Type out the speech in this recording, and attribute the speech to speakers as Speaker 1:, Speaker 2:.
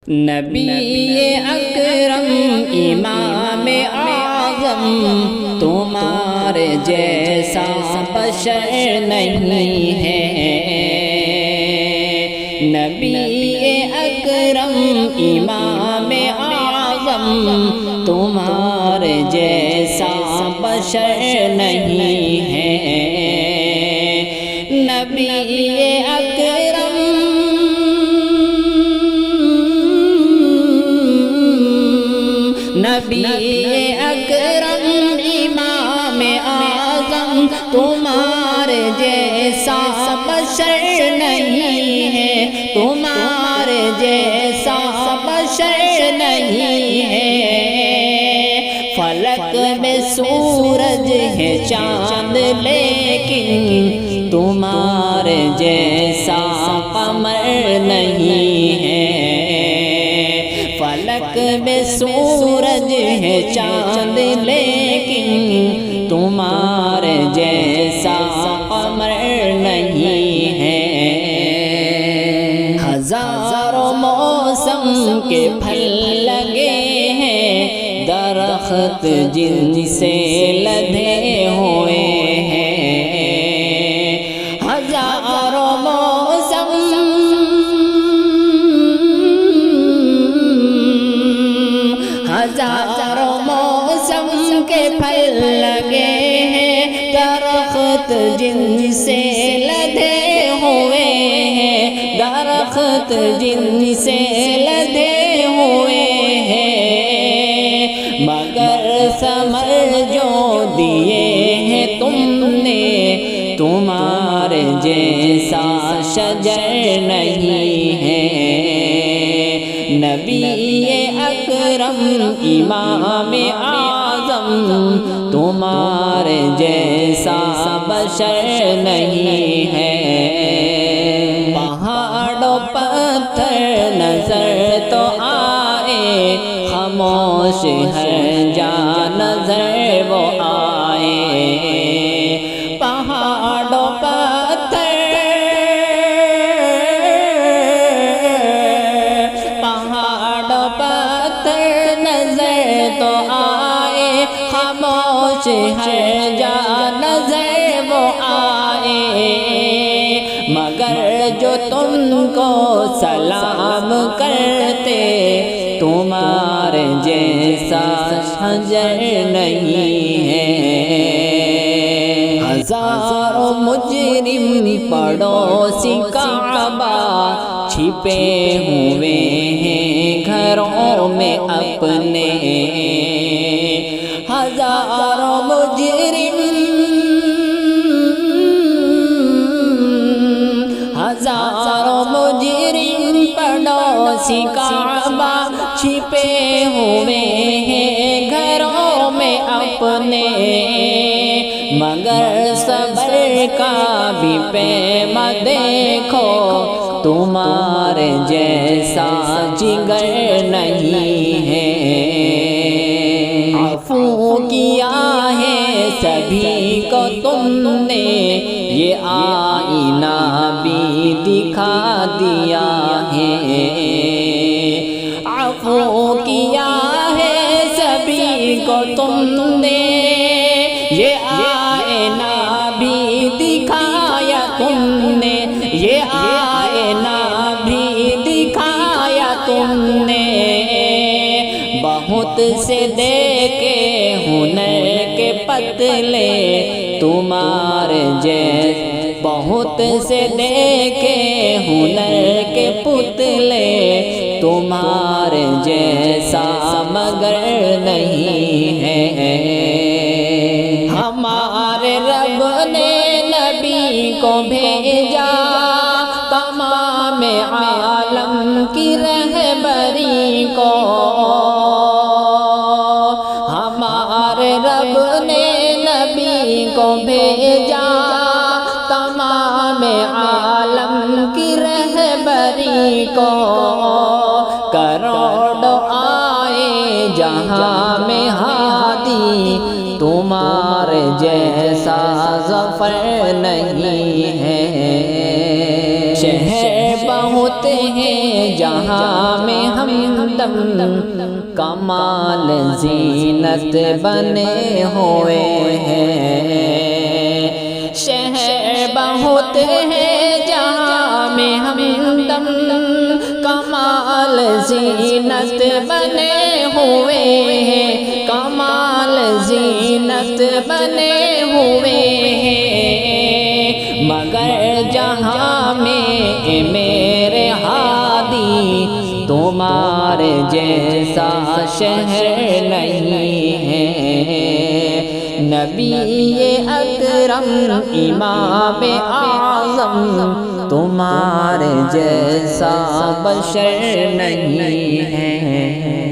Speaker 1: نبی اکرم امام اعظم تمہارے جیسا بشر نہیں ہے۔ نبی اکرم امام اعظم تمہارے جیسا بشر نہیں ہے۔ نبی اکرم نبی اکرم امام اعظم تمہارے جیسا بشر نہیں ہے، تمہارے جیسا بشر نہیں ہے۔ فلک میں سورج ہے چاند لیکن تمہارے جیسا قمر نہیں ہے۔ فلک میں سورج ہے چاند لیکن تمہارے جیسا قمر نہیں ہے۔ ہزاروں موسم کے پھل لگے ہیں، درخت جن سے لدے ہوئے ہیں۔ ہزاروں موسم ہزاروں موسم کے پھل لگے ہیں، درخت جن سے لدے ہوئے ہیں، درخت جن سے لدے ہوئے ہیں۔ مگر ثمر جو دیے ہیں تم نے، تمہارے جیسا شجر نہیں ہے۔ نبی اکرم امام اعظم تمہارے جیسا بشر نہیں ہے۔ پہاڑ و پتھر نظر تو آئے، خاموش ہر جا نظر وہ آئے۔ پہاڑ و پتھر نظر تو آئے، خاموش ہر جا نظر وہ آئے۔ مگر جو تم کو سلام کرتے، تمہارے جیسا شجر نہیں ہے۔ ہزاروں مجرم پڑوسی کعبہ چھپے ہوئے ہیں گھروں میں اپنے۔ ہزاروں مجرم ہزاروں مجرم پڑوسی کعبہ چھپے ہوئے ہیں گھروں میں اپنے۔ مگر صبر کا بھی پیما دیکھو، تمہارے جیسا جگر نہیں ہے۔ عفو کیا ہے سبھی کو تم نے، یہ آئینہ بھی دکھا دیا ہے۔ عفو کیا ہے سبھی کو تم نے، یہ آئینہ بھی دکھایا تم نے، یہ آئینہ بھی دکھایا تم نے۔ بہت سے دیکھے ہنر کے پتلے تمہارے جیسے، بہت سے دیکھے ہنر کے پتلے تمہارے جیسا مگر نہیں ہے۔ ہمارے رب نے نبی کو بھیجا تمام عالم کی رہبری کو۔ ہمارے رب نے نبی کو بھیجا تمام عالم کی رہبری کو۔ کروڑ آئے جہاں میں ہادی، تمہارے جیسا ظفر نہیں ہے۔ شہر بہت ہوتے ہیں جہاں میں ہمدم کمال زینت بنے ہوئے ہیں شہر بہت ہے جہاں میں ہمدم کمال زینت بنے ہوئے ہیں کمال زینت بنے ہوئے ہیں مگر جہاں میں میرے ہادی تمہارے جیسا شہر نہیں ہے نبی اکرم امام اعظم تمہارے جیسا بشر نہیں ہے